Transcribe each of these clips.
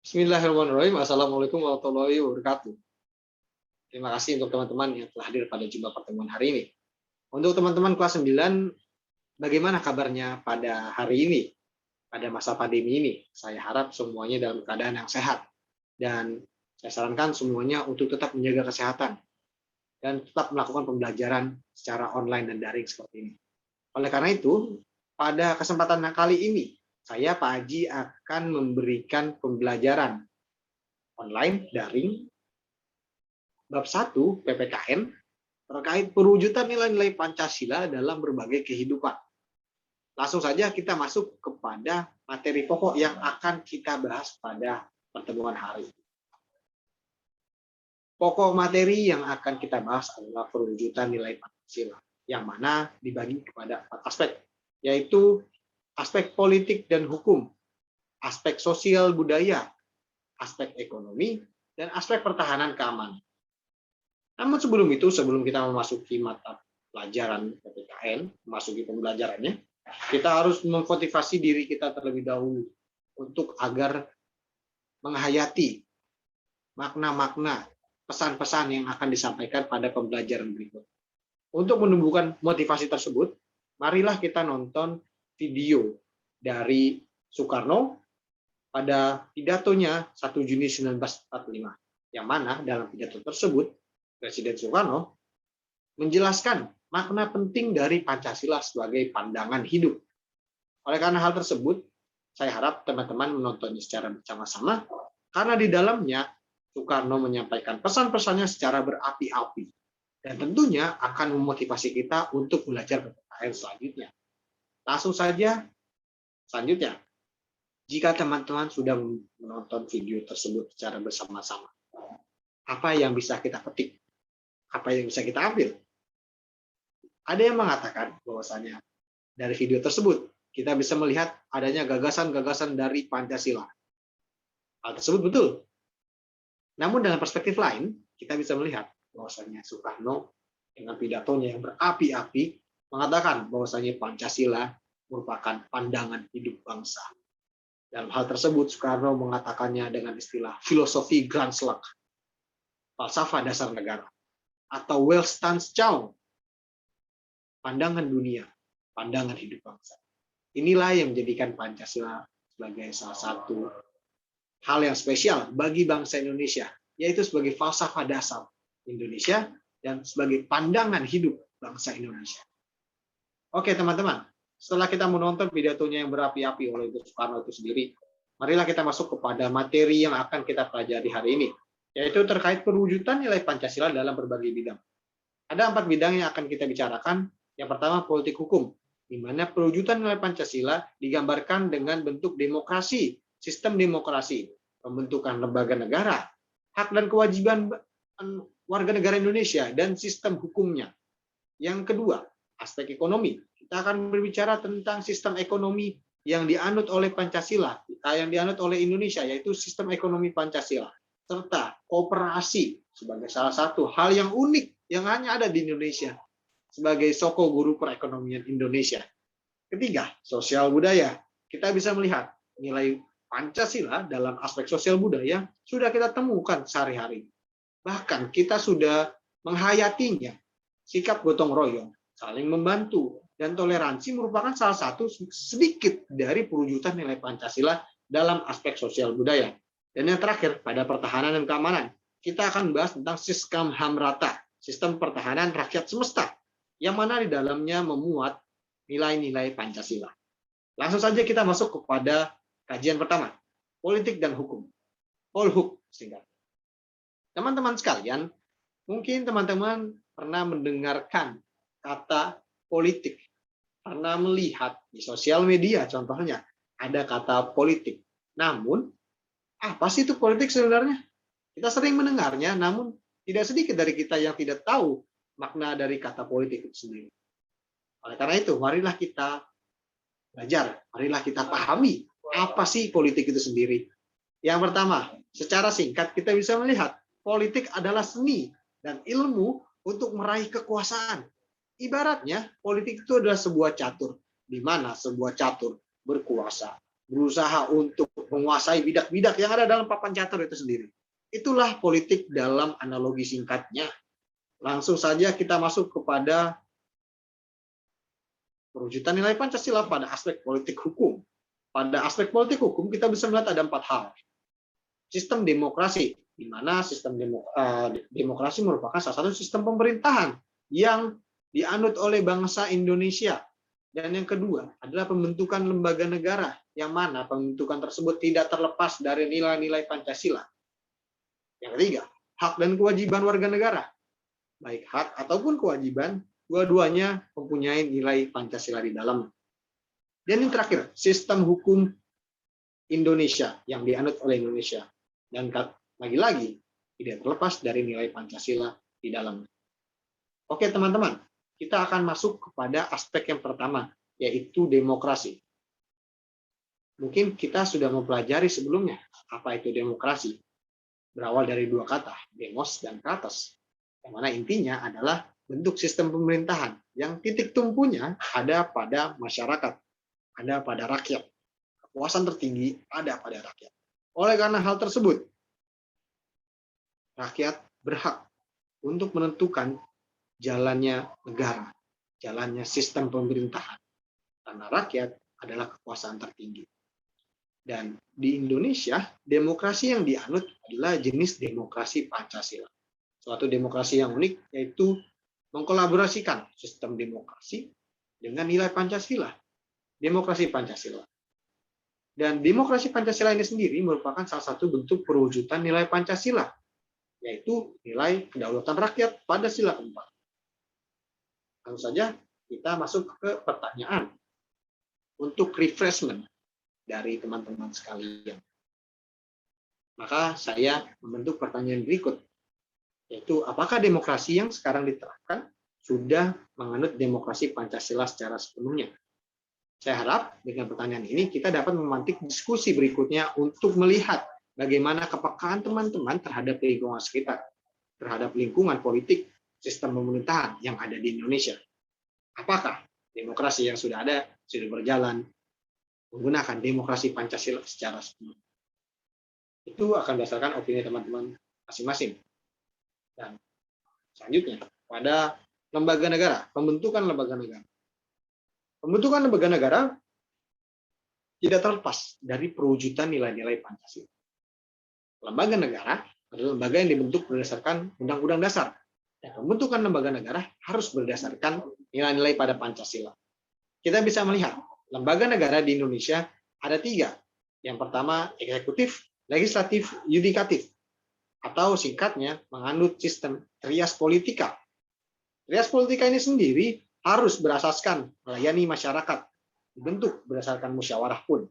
Bismillahirrahmanirrahim. Assalamualaikum warahmatullahi wabarakatuh. Terima kasih untuk teman-teman yang telah hadir pada jumpa pertemuan hari ini. Untuk teman-teman kelas 9, bagaimana kabarnya pada hari ini, pada masa pandemi ini? Saya harap semuanya dalam keadaan yang sehat. Dan saya sarankan semuanya untuk tetap menjaga kesehatan dan tetap melakukan pembelajaran secara online dan daring seperti ini. Oleh karena itu, pada kesempatan kali ini, saya Pak Haji akan memberikan pembelajaran online daring bab 1 PPKN terkait perwujudan nilai-nilai Pancasila dalam berbagai kehidupan. Langsung saja kita masuk kepada materi pokok yang akan kita bahas pada pertemuan hari ini. Pokok materi yang akan kita bahas adalah perwujudan nilai Pancasila, yang mana dibagi kepada 4 aspek, yaitu aspek politik dan hukum, aspek sosial budaya, aspek ekonomi, dan aspek pertahanan keamanan. Namun sebelum itu, sebelum kita memasuki mata pelajaran PPKN, memasuki pembelajarannya, kita harus memotivasi diri kita terlebih dahulu untuk agar menghayati makna-makna pesan-pesan yang akan disampaikan pada pembelajaran berikut. Untuk menumbuhkan motivasi tersebut, marilah kita nonton video dari Soekarno pada pidatonya 1 Juni 1945, yang mana dalam pidato tersebut Presiden Soekarno menjelaskan makna penting dari Pancasila sebagai pandangan hidup. Oleh karena hal tersebut, saya harap teman-teman menontonnya secara bersama-sama, karena di dalamnya Soekarno menyampaikan pesan-pesannya secara berapi-api, dan tentunya akan memotivasi kita untuk belajar PPKN selanjutnya. Langsung saja, selanjutnya, jika teman-teman sudah menonton video tersebut secara bersama-sama, apa yang bisa kita petik? Apa yang bisa kita ambil? Ada yang mengatakan bahwasanya dari video tersebut kita bisa melihat adanya gagasan-gagasan dari Pancasila. Hal tersebut betul. Namun dalam perspektif lain, kita bisa melihat bahwasanya Soekarno dengan pidatonya yang berapi-api mengatakan bahwasanya Pancasila merupakan pandangan hidup bangsa. Dalam hal tersebut, Soekarno mengatakannya dengan istilah filosofi Grand Slam, falsafah dasar negara, atau Welstanschauung, pandangan dunia, pandangan hidup bangsa. Inilah yang menjadikan Pancasila sebagai salah satu hal yang spesial bagi bangsa Indonesia, yaitu sebagai falsafah dasar Indonesia dan sebagai pandangan hidup bangsa Indonesia. Oke teman-teman, setelah kita menonton pidatonya yang berapi-api oleh Soekarno itu sendiri, marilah kita masuk kepada materi yang akan kita pelajari hari ini, yaitu terkait perwujudan nilai Pancasila dalam berbagai bidang. Ada 4 bidang yang akan kita bicarakan. Yang pertama, politik hukum, di mana perwujudan nilai Pancasila digambarkan dengan bentuk demokrasi, sistem demokrasi, pembentukan lembaga negara, hak dan kewajiban warga negara Indonesia, dan sistem hukumnya. Yang kedua, aspek ekonomi. Kita akan berbicara tentang sistem ekonomi yang dianut oleh Pancasila, yang dianut oleh Indonesia, yaitu sistem ekonomi Pancasila, serta kooperasi sebagai salah satu hal yang unik yang hanya ada di Indonesia sebagai soko guru perekonomian Indonesia. Ketiga, sosial budaya. Kita bisa melihat nilai Pancasila dalam aspek sosial budaya sudah kita temukan sehari-hari. Bahkan kita sudah menghayatinya. Sikap gotong royong, saling membantu, dan toleransi merupakan salah satu sedikit dari perwujudan nilai Pancasila dalam aspek sosial budaya. Dan yang terakhir, pada pertahanan dan keamanan, kita akan membahas tentang Siskam Hamrata, sistem pertahanan rakyat semesta, yang mana di dalamnya memuat nilai-nilai Pancasila. Langsung saja kita masuk kepada kajian pertama, politik dan hukum. Polhuk singkat. Teman-teman sekalian, mungkin teman-teman pernah mendengarkan kata politik, pernah melihat di sosial media contohnya ada kata politik. Namun, apa sih itu politik sebenarnya? Kita sering mendengarnya, namun tidak sedikit dari kita yang tidak tahu makna dari kata politik itu sendiri. Oleh karena itu, marilah kita belajar, marilah kita pahami apa sih politik itu sendiri. Yang pertama, secara singkat kita bisa melihat politik adalah seni dan ilmu untuk meraih kekuasaan. Ibaratnya, politik itu adalah sebuah catur, di mana sebuah catur berkuasa berusaha untuk menguasai bidak-bidak yang ada dalam papan catur itu sendiri. Itulah politik dalam analogi singkatnya. Langsung saja kita masuk kepada perwujudan nilai Pancasila pada aspek politik hukum. Pada aspek politik hukum kita bisa melihat ada 4 hal. Sistem demokrasi, di mana sistem demokrasi merupakan salah satu sistem pemerintahan yang dianut oleh bangsa Indonesia. Dan yang kedua adalah pembentukan lembaga negara, yang mana pembentukan tersebut tidak terlepas dari nilai-nilai Pancasila. Yang ketiga, hak dan kewajiban warga negara. Baik hak ataupun kewajiban, dua-duanya mempunyai nilai Pancasila di dalam. Dan yang terakhir, sistem hukum Indonesia yang dianut oleh Indonesia. Dan lagi-lagi, tidak terlepas dari nilai Pancasila di dalam. Oke teman-teman, kita akan masuk kepada aspek yang pertama, yaitu demokrasi. Mungkin kita sudah mempelajari sebelumnya apa itu demokrasi. Berawal dari 2 kata, demos dan kratos. Yang mana intinya adalah bentuk sistem pemerintahan yang titik tumpunya ada pada masyarakat, ada pada rakyat. Kekuasaan tertinggi ada pada rakyat. Oleh karena hal tersebut, rakyat berhak untuk menentukan jalannya negara, jalannya sistem pemerintahan. Karena rakyat adalah kekuasaan tertinggi. Dan di Indonesia, demokrasi yang dianut adalah jenis demokrasi Pancasila. Suatu demokrasi yang unik, yaitu mengkolaborasikan sistem demokrasi dengan nilai Pancasila. Demokrasi Pancasila. Dan demokrasi Pancasila ini sendiri merupakan salah satu bentuk perwujudan nilai Pancasila, yaitu nilai kedaulatan rakyat pada sila keempat. Langsung saja kita masuk ke pertanyaan untuk refreshment dari teman-teman sekalian. Maka saya membentuk pertanyaan berikut, yaitu apakah demokrasi yang sekarang diterapkan sudah menganut demokrasi Pancasila secara sepenuhnya? Saya harap dengan pertanyaan ini kita dapat memantik diskusi berikutnya untuk melihat bagaimana kepekaan teman-teman terhadap lingkungan sekitar, terhadap lingkungan politik, sistem pemerintahan yang ada di Indonesia. Apakah demokrasi yang sudah ada sudah berjalan menggunakan demokrasi Pancasila secara sepenuhnya? Itu akan berdasarkan opini teman-teman masing-masing. Dan selanjutnya, pada lembaga negara, pembentukan lembaga negara. Pembentukan lembaga negara tidak terlepas dari perwujudan nilai-nilai Pancasila. Lembaga negara adalah lembaga yang dibentuk berdasarkan Undang-Undang Dasar. Dan pembentukan lembaga negara harus berdasarkan nilai-nilai pada Pancasila. Kita bisa melihat lembaga negara di Indonesia ada 3. Yang pertama eksekutif, legislatif, yudikatif. Atau singkatnya menganut sistem trias politika. Trias politika ini sendiri harus berasaskan melayani masyarakat, dibentuk berdasarkan musyawarah pun.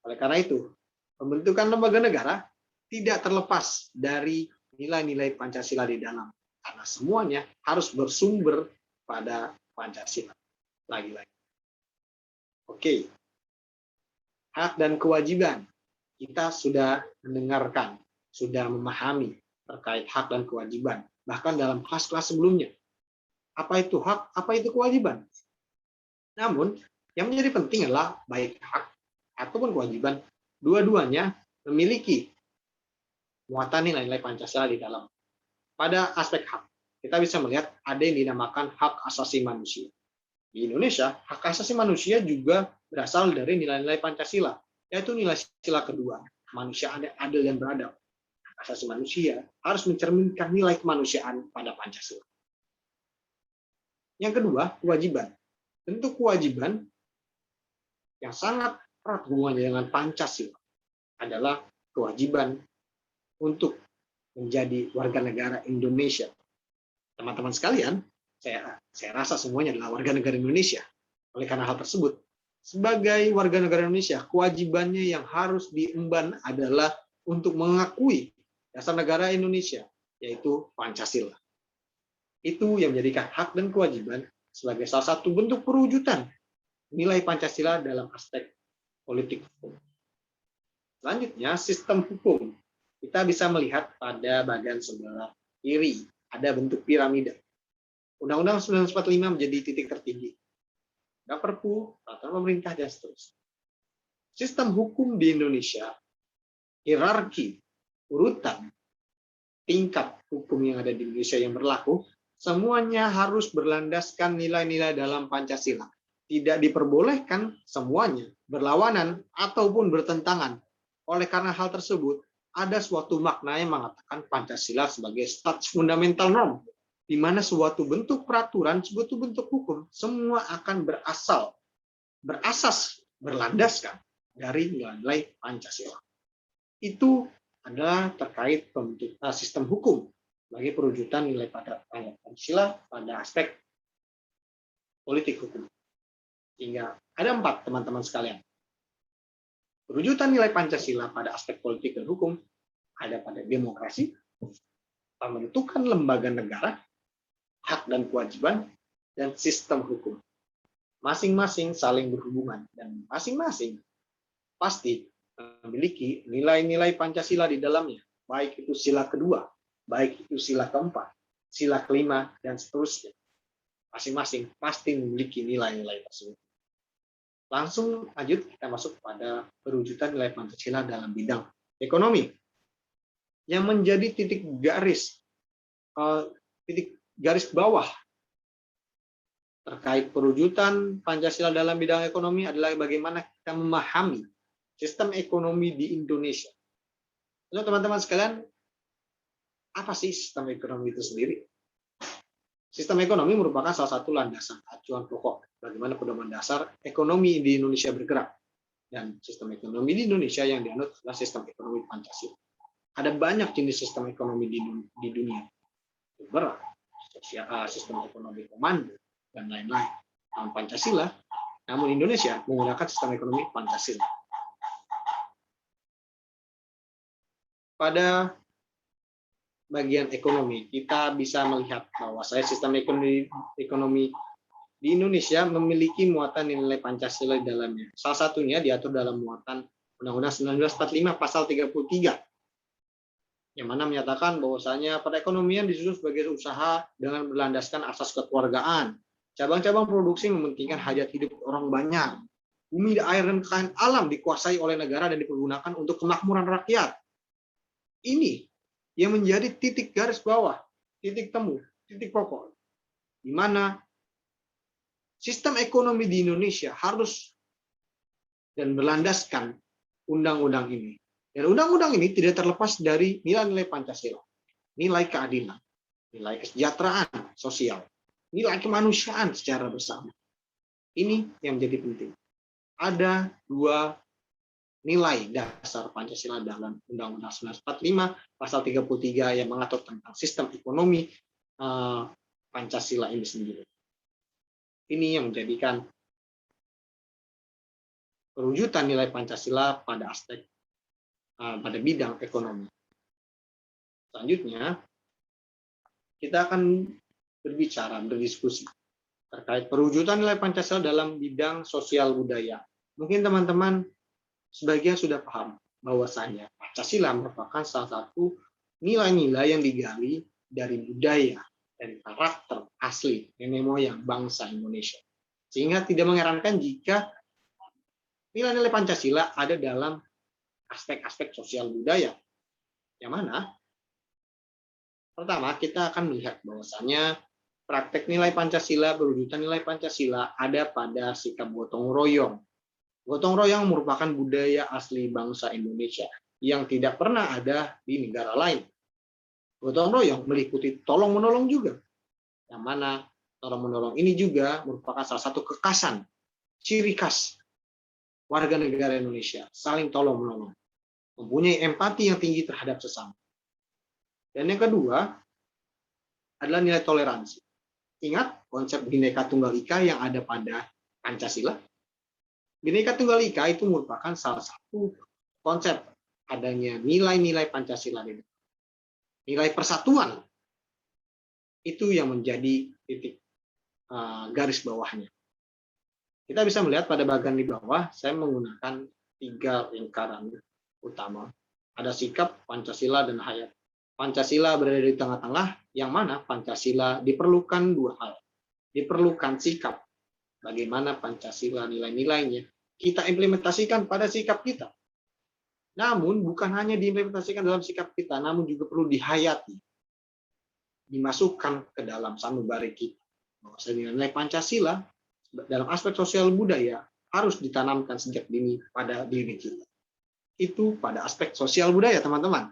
Oleh karena itu, pembentukan lembaga negara tidak terlepas dari nilai-nilai Pancasila di dalam. Karena semuanya harus bersumber pada Pancasila. Lagi-lagi. Oke. Hak dan kewajiban. Kita sudah mendengarkan, sudah memahami terkait hak dan kewajiban. Bahkan dalam kelas-kelas sebelumnya. Apa itu hak, apa itu kewajiban? Namun, yang menjadi penting adalah baik hak ataupun kewajiban, dua-duanya memiliki muatan nilai-nilai Pancasila di dalam. Pada aspek hak, kita bisa melihat ada yang dinamakan hak asasi manusia. Di Indonesia, hak asasi manusia juga berasal dari nilai-nilai Pancasila, yaitu nilai sila kedua, manusia adil dan beradab. Hak asasi manusia harus mencerminkan nilai kemanusiaan pada Pancasila. Yang kedua, kewajiban. Bentuk kewajiban yang sangat erat hubungannya dengan Pancasila adalah kewajiban untuk menjadi warga negara Indonesia. Teman-teman sekalian, saya rasa semuanya adalah warga negara Indonesia. Oleh karena hal tersebut, sebagai warga negara Indonesia, kewajibannya yang harus diemban adalah untuk mengakui dasar negara Indonesia, yaitu Pancasila. Itu yang menjadikan hak dan kewajiban sebagai salah satu bentuk perwujudan nilai Pancasila dalam aspek politik hukum. Selanjutnya, sistem hukum. Kita bisa melihat pada bagian sebelah kiri ada bentuk piramida. Undang-Undang 1945 menjadi titik tertinggi. Ada Perpu, peraturan pemerintah, dan seterusnya. sistem hukum di Indonesia, hierarki, urutan, tingkat hukum yang ada di Indonesia yang berlaku, semuanya harus berlandaskan nilai-nilai dalam Pancasila. Tidak diperbolehkan semuanya berlawanan ataupun bertentangan. Oleh karena hal tersebut, ada suatu makna yang mengatakan Pancasila sebagai status fundamental norm, di mana suatu bentuk peraturan, suatu bentuk hukum, semua akan berasas, berlandaskan dari nilai-nilai Pancasila. Itu adalah terkait sistem hukum sebagai perwujudan nilai pada Pancasila pada aspek politik hukum. Sehingga ada 4, teman-teman sekalian. Perwujudan nilai Pancasila pada aspek politik dan hukum ada pada demokrasi, pembentukan lembaga negara, hak dan kewajiban, dan sistem hukum. Masing-masing saling berhubungan dan masing-masing pasti memiliki nilai-nilai Pancasila di dalamnya, baik itu sila kedua, baik itu sila keempat, sila kelima, dan seterusnya. Masing-masing pasti memiliki nilai-nilai tersebut. Langsung lanjut, kita masuk pada perwujudan nilai Pancasila dalam bidang ekonomi. Yang menjadi titik garis bawah terkait perwujudan Pancasila dalam bidang ekonomi adalah bagaimana kita memahami sistem ekonomi di Indonesia. Untuk teman-teman sekalian, apa sih sistem ekonomi itu sendiri? Sistem ekonomi merupakan salah satu landasan acuan pokok bagaimana pedoman dasar ekonomi di Indonesia bergerak. Dan sistem ekonomi di Indonesia yang dianut adalah sistem ekonomi Pancasila. Ada banyak jenis sistem ekonomi di dunia. Sistem ekonomi komando, dan lain-lain. Dalam Pancasila, namun Indonesia menggunakan sistem ekonomi Pancasila. Pada bagian ekonomi, kita bisa melihat bahwa sistem ekonomi di Indonesia memiliki muatan nilai Pancasila di dalamnya. Salah satunya diatur dalam muatan Undang-Undang 1945 pasal 33, yang mana menyatakan bahwasanya perekonomian disusun sebagai usaha dengan berlandaskan asas kekeluargaan. Cabang-cabang produksi mementingkan hajat hidup orang banyak. Bumi, air, dan kekayaan alam dikuasai oleh negara dan dipergunakan untuk kemakmuran rakyat. Ini yang menjadi titik garis bawah, titik temu, titik pokok, di mana sistem ekonomi di Indonesia harus dan berlandaskan undang-undang ini. Dan undang-undang ini tidak terlepas dari nilai-nilai Pancasila, nilai keadilan, nilai kesejahteraan sosial, nilai kemanusiaan secara bersama. Ini yang menjadi penting. Ada 2 nilai dasar Pancasila dalam Undang-Undang 1945 pasal 33 yang mengatur tentang sistem ekonomi Pancasila ini sendiri. Ini yang menjadikan perwujudan nilai Pancasila pada aspek pada bidang ekonomi. Selanjutnya, kita akan berdiskusi terkait perwujudan nilai Pancasila dalam bidang sosial budaya. Mungkin teman-teman sebagian sudah paham bahwasanya Pancasila merupakan salah satu nilai-nilai yang digali dari budaya, dari karakter asli nenek moyang bangsa Indonesia. Sehingga tidak mengherankan jika nilai-nilai Pancasila ada dalam aspek-aspek sosial budaya. Yang mana? Pertama, kita akan melihat bahwasanya praktek nilai Pancasila, perwujudan nilai Pancasila ada pada sikap gotong royong. Gotong royong merupakan budaya asli bangsa Indonesia yang tidak pernah ada di negara lain. Gotong royong meliputi tolong-menolong juga, yang mana tolong-menolong ini juga merupakan salah satu kekhasan, ciri khas warga negara Indonesia, saling tolong-menolong, mempunyai empati yang tinggi terhadap sesama. Dan yang kedua adalah nilai toleransi. Ingat konsep Bhinneka Tunggal Ika yang ada pada Pancasila? Bhinneka Tunggal Ika itu merupakan salah satu konsep adanya nilai-nilai Pancasila. Nilai persatuan itu yang menjadi titik garis bawahnya. Kita bisa melihat pada bagian di bawah, saya menggunakan 3 lingkaran utama. Ada sikap, Pancasila, dan hayat. Pancasila berada di tengah-tengah, yang mana Pancasila diperlukan 2 hal. Diperlukan sikap, bagaimana Pancasila nilai-nilainya kita implementasikan pada sikap kita. Namun bukan hanya diimplementasikan dalam sikap kita, namun juga perlu dihayati, dimasukkan ke dalam sanubari kita. Nilai Pancasila dalam aspek sosial budaya harus ditanamkan sejak dini pada diri kita. Itu pada aspek sosial budaya, teman-teman.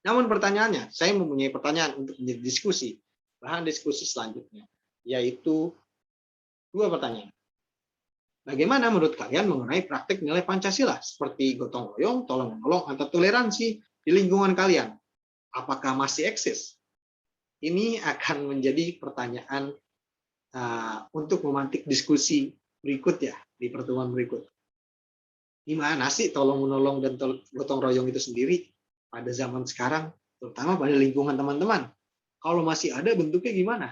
Namun pertanyaannya, saya mempunyai pertanyaan untuk menjadi diskusi, bahan diskusi selanjutnya, yaitu 2 pertanyaan. Bagaimana menurut kalian mengenai praktik nilai Pancasila seperti gotong royong, tolong menolong, atau toleransi di lingkungan kalian? Apakah masih eksis? Ini akan menjadi pertanyaan untuk memantik diskusi berikut ya, di pertemuan berikut. Gimana sih tolong menolong dan gotong royong itu sendiri pada zaman sekarang, terutama pada lingkungan teman-teman? Kalau masih ada, bentuknya gimana?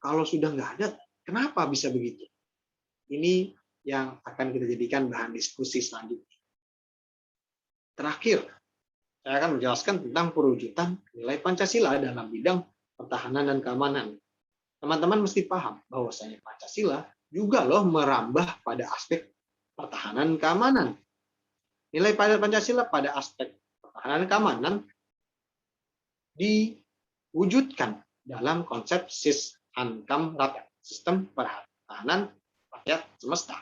Kalau sudah nggak ada, kenapa bisa begitu? Ini yang akan kita jadikan bahan diskusi selanjutnya. Terakhir, saya akan menjelaskan tentang perwujudan nilai Pancasila dalam bidang pertahanan dan keamanan. Teman-teman mesti paham bahwasanya Pancasila juga loh merambah pada aspek pertahanan dan keamanan. Nilai pada Pancasila pada aspek pertahanan dan keamanan diwujudkan dalam konsep SIS-HANKAM Rata, Sistem Pertahanan Rakyat Semesta.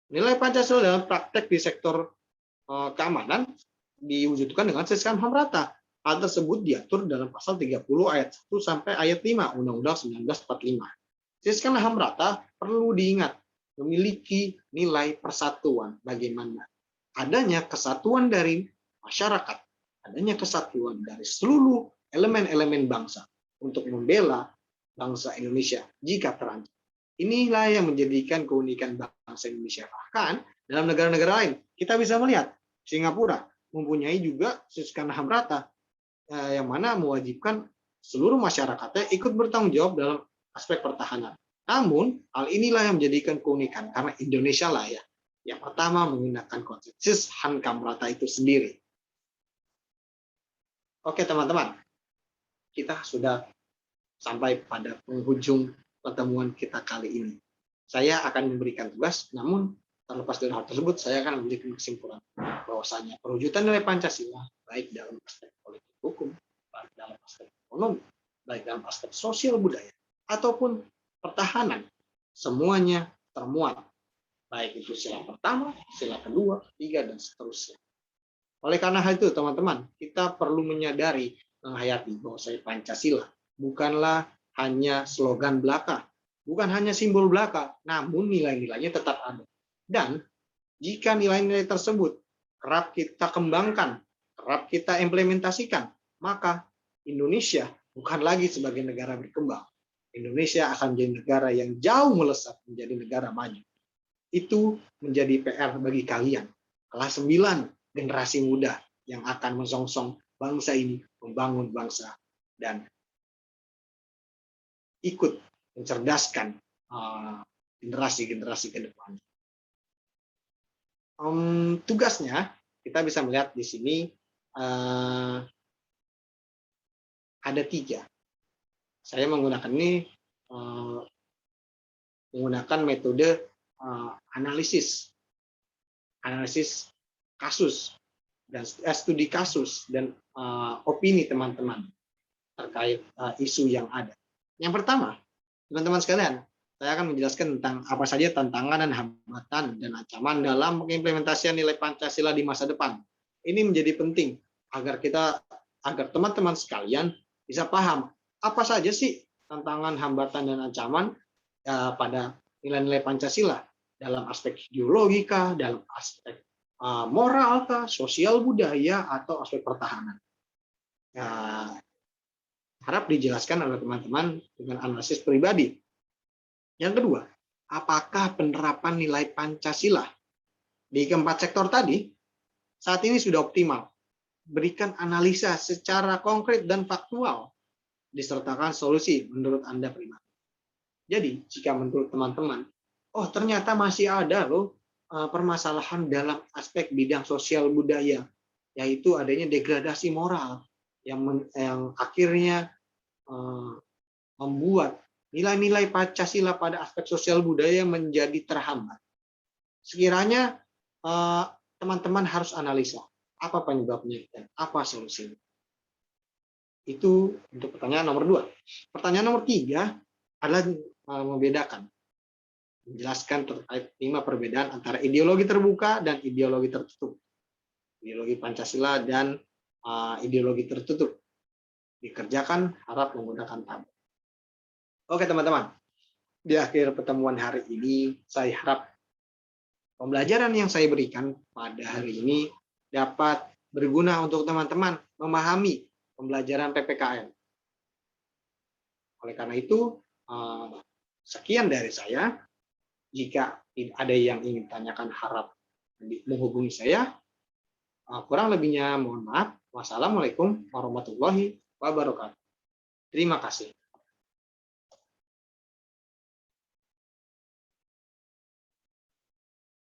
Nilai Pancasila dalam praktek di sektor keamanan diwujudkan dengan SIS-HANKAM Rata. Hal tersebut diatur dalam pasal 30 ayat 1 sampai ayat 5 Undang-Undang 1945. SIS-HANKAM Rata perlu diingat memiliki nilai persatuan, bagaimana adanya kesatuan dari masyarakat, adanya kesatuan dari seluruh elemen-elemen bangsa untuk membela bangsa Indonesia jika terancam. Inilah yang menjadikan keunikan bangsa Indonesia. Bahkan dalam negara-negara lain, kita bisa melihat Singapura mempunyai juga SIS-HANKAM Rata yang mana mewajibkan seluruh masyarakatnya ikut bertanggung jawab dalam aspek pertahanan. Namun, hal inilah yang menjadikan keunikan karena Indonesia lah ya yang pertama menggunakan konsep SIS-HANKAM Rata itu sendiri. Oke teman-teman, kita sudah sampai pada penghujung pertemuan kita kali ini. Saya akan memberikan tugas, namun terlepas dari hal tersebut, saya akan memberikan kesimpulan bahwasanya perwujudan nilai Pancasila, baik dalam aspek politik hukum, baik dalam aspek ekonomi, baik dalam aspek sosial budaya, ataupun pertahanan, semuanya termuat, baik itu sila pertama, sila kedua, ketiga, dan seterusnya. Oleh karena hal itu, teman-teman, kita perlu menyadari, menghayati bahwasanya Pancasila bukanlah hanya slogan belaka, bukan hanya simbol belaka, namun nilai-nilainya tetap ada. Dan jika nilai-nilai tersebut kerap kita kembangkan, kerap kita implementasikan, maka Indonesia bukan lagi sebagai negara berkembang. Indonesia akan menjadi negara yang jauh melesat menjadi negara maju. Itu menjadi PR bagi kalian, kelas 9 generasi muda yang akan mensongsong bangsa ini, membangun bangsa, dan ikut mencerdaskan generasi-generasi ke depan. Tugasnya kita bisa melihat di sini ada 3. Saya menggunakan ini menggunakan metode analisis kasus dan studi kasus dan opini teman-teman terkait isu yang ada. Yang pertama, teman-teman sekalian, saya akan menjelaskan tentang apa saja tantangan dan hambatan dan ancaman dalam pengimplementasian nilai Pancasila di masa depan. Ini menjadi penting agar teman-teman sekalian bisa paham apa saja sih tantangan, hambatan, dan ancaman pada nilai-nilai Pancasila dalam aspek ideologi kah, dalam aspek moral kah, sosial budaya, atau aspek pertahanan. Harap dijelaskan oleh teman-teman dengan analisis pribadi. Yang kedua, apakah penerapan nilai Pancasila di keempat sektor tadi saat ini sudah optimal? Berikan analisa secara konkret dan faktual, disertakan solusi menurut Anda pribadi. Jadi, jika menurut teman-teman, oh ternyata masih ada loh permasalahan dalam aspek bidang sosial budaya, yaitu adanya degradasi moral yang akhirnya membuat nilai-nilai Pancasila pada aspek sosial budaya menjadi terhambat. Sekiranya teman-teman harus analisa apa penyebabnya dan apa solusinya. Itu untuk pertanyaan nomor 2. Pertanyaan nomor 3 adalah membedakan, menjelaskan terkait 5 perbedaan antara ideologi terbuka dan ideologi tertutup. Ideologi Pancasila dan ideologi tertutup. Dikerjakan harap menggunakan tabel. Oke teman-teman, di akhir pertemuan hari ini, saya harap pembelajaran yang saya berikan pada hari ini dapat berguna untuk teman-teman memahami pembelajaran PPKN. Oleh karena itu, sekian dari saya. Jika ada yang ingin tanyakan, harap menghubungi saya. Kurang lebihnya mohon maaf. Wassalamualaikum warahmatullahi wabarakatuh. Terima kasih.